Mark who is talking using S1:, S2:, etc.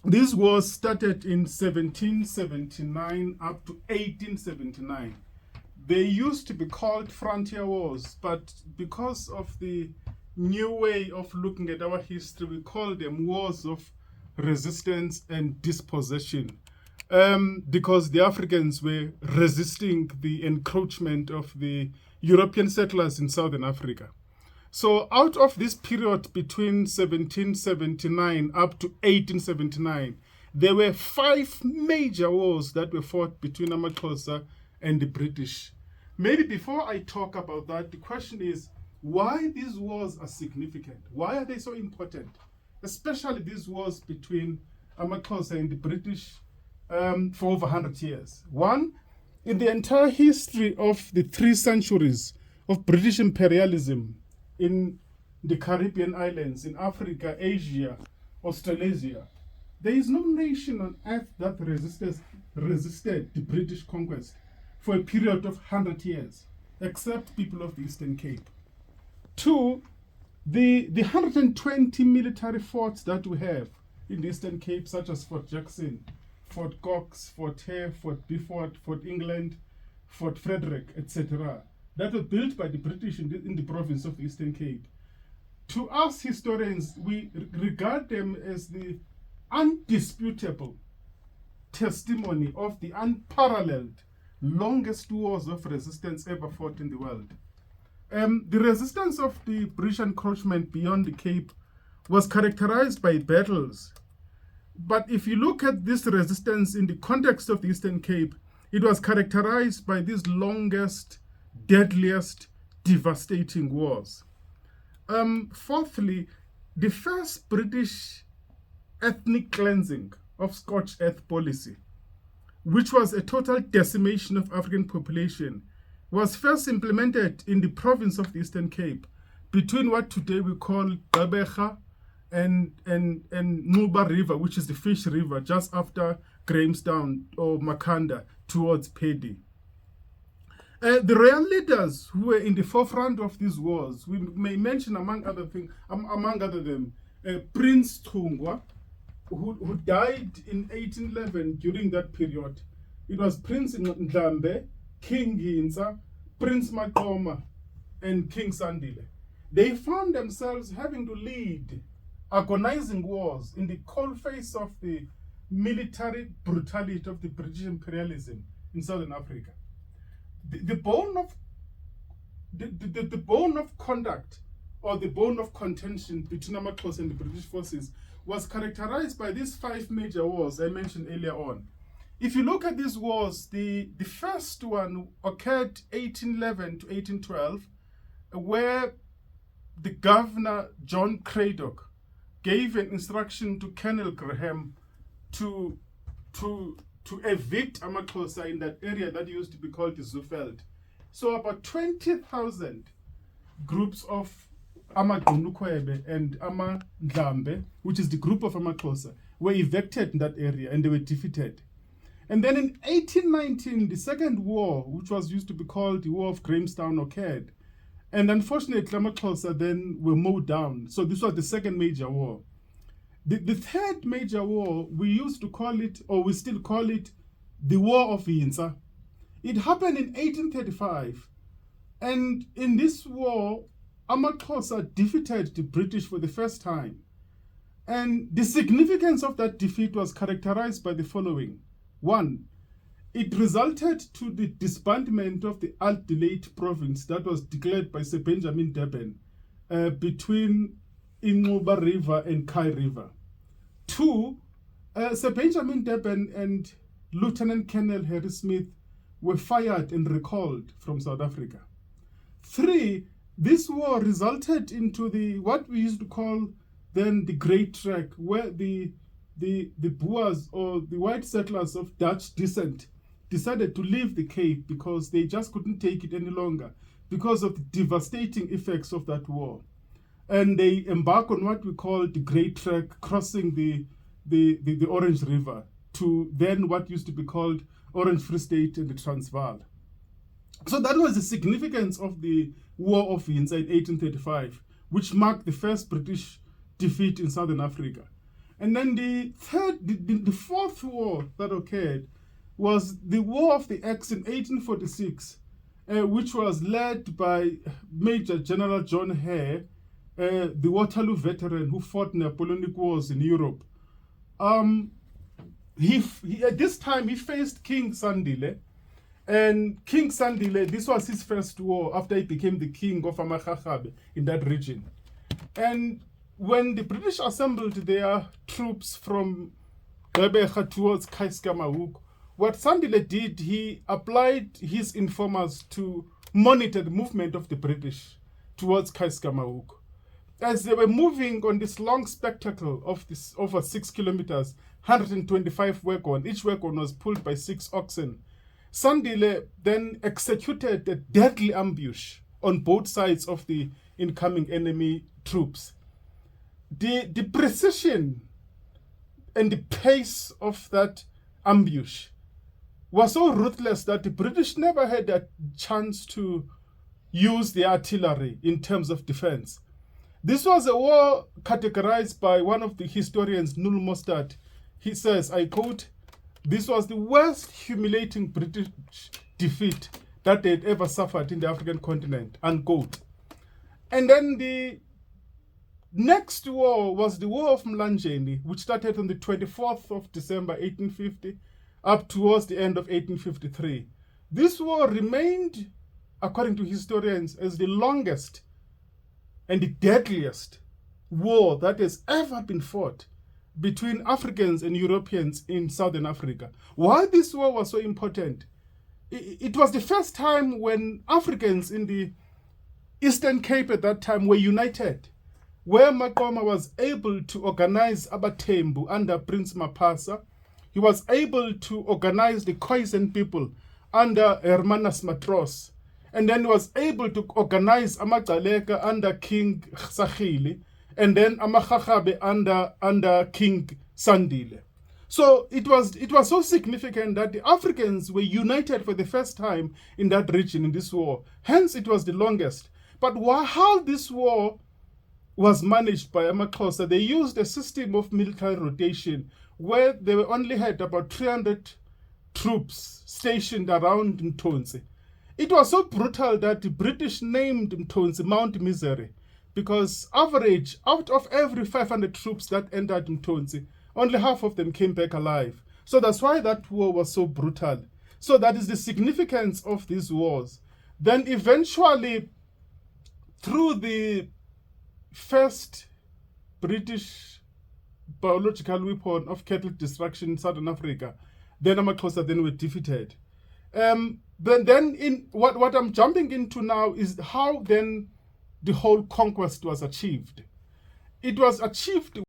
S1: This war started in 1779 up to 1879. They used to be called frontier wars, but because of the new way of looking at our history, we call them wars of resistance and dispossession. Because the Africans were resisting the encroachment of the European settlers in Southern Africa. So out of this period between 1779 up to 1879, there were 5 major wars that were fought between AmaXhosa and the British. Maybe before I talk about that, the question is why these wars are significant. Why are they so important? Especially these wars between AmaXhosa and the British for over 100 years. One, in the entire history of the 3 centuries of British imperialism in the Caribbean islands, in Africa, Asia, Australasia, there is no nation on earth that resisted the British conquest for a period of 100 years, except people of the Eastern Cape. 2, the 120 military forts that we have in the Eastern Cape, such as Fort Jackson, Fort Cox, Fort Hare, Fort Beaufort, Fort England, Fort Frederick, etc., that were built by the British in the province of the Eastern Cape. To us historians, we regard them as the undisputable testimony of the unparalleled, longest wars of resistance ever fought in the world. The resistance of the British encroachment beyond the Cape was characterized by battles. But if you look at this resistance in the context of the Eastern Cape, it was characterized by these longest, deadliest, devastating wars. Fourthly, the first British ethnic cleansing of Scotch Earth policy, which was a total decimation of African population, was first implemented in the province of the Eastern Cape between what today we call Gqeberha and Nquba River, which is the Fish River, just after Grahamstown or Makhanda towards Pedi. The royal leaders who were in the forefront of these wars, we may mention among other them, Prince Tungwa, who died in 1811 during that period. It was Prince Ndlambe, King Ginza, Prince Makoma, and King Sandile. They found themselves having to lead agonizing wars in the coalface of the military brutality of the British imperialism in Southern Africa. The bone of conduct, or the bone of contention between AmaXhosa and the British forces, was characterized by these 5 major wars I mentioned earlier on. If you look at these wars, the first one occurred 1811 to 1812, where the governor, John Cradock, gave an instruction to Colonel Graham to evict AmaXhosa in that area that used to be called the Zufeld. So about 20,000 groups of AmaGunukhwebe and AmaNdlambe, which is the group of AmaXhosa, were evicted in that area and they were defeated. And then in 1819, the second war, which was used to be called the War of Grahamstown, occurred. And unfortunately, AmaXhosa then were mowed down. So this was the second major war. The third major war, we used to call it, or we still call it, the War of Yinsa. It happened in 1835. And in this war, AmaXhosa defeated the British for the first time. And the significance of that defeat was characterized by the following. 1, it resulted to the disbandment of the Adelaide province that was declared by Sir Benjamin Durban between Nquba River and Kai River. 2, Sir Benjamin Durban and Lieutenant Colonel Harry Smith were fired and recalled from South Africa. 3, this war resulted into what we used to call then the Great Trek, where the Boers or the white settlers of Dutch descent decided to leave the Cape because they just couldn't take it any longer because of the devastating effects of that war. And they embark on what we call the Great Trek, crossing the Orange River to then what used to be called Orange Free State and the Transvaal. So that was the significance of the War of Yinsa in 1835, which marked the first British defeat in Southern Africa. And then the fourth war that occurred was the War of the Axe in 1846, which was led by Major General John Hare, the Waterloo veteran who fought Napoleonic Wars in Europe. At this time, he faced King Sandile. And King Sandile, this was his first war after he became the king of AmaXhosa in that region. And when the British assembled their troops from Gqeberha towards Keiskamawuk, what Sandile did, he applied his informers to monitor the movement of the British towards Keiskamawuk. As they were moving on this long spectacle of this over 6 kilometers, 125 wagons, each wagon was pulled by 6 oxen, Sandile then executed a deadly ambush on both sides of the incoming enemy troops. The precision and the pace of that ambush was so ruthless that the British never had a chance to use the artillery in terms of defense. This was a war categorized by one of the historians, Null Mostad. He says, I quote, "This was the worst humiliating British defeat that they had ever suffered in the African continent," unquote. And then the next war was the War of Mlanjeni, which started on the 24th of December 1850 up towards the end of 1853. This war remained, according to historians, as the longest and the deadliest war that has ever been fought between Africans and Europeans in Southern Africa. Why this war was so important? It was the first time when Africans in the Eastern Cape at that time were united, where Maqoma was able to organize Abatembu under Prince Mapasa. He was able to organize the Khoisan people under Hermanus Matros, and then was able to organize AmaGcaleka under King Sakhile, and then AmaXhosa under King Sandile. So it was so significant that the Africans were united for the first time in that region in this war. Hence, it was the longest. But how this war was managed by AmaXhosa, they used a system of military rotation where they only had about 300 troops stationed around Mthonsi. It was so brutal that the British named Mthonsi Mount Misery, because average, out of every 500 troops that entered Mthonsi, only half of them came back alive. So that's why that war was so brutal. So that is the significance of these wars. Then eventually, through the first British biological weapon of cattle destruction in Southern Africa, then AmaXhosa then were defeated. But then in what I'm jumping into now is how then the whole conquest was achieved. It was achieved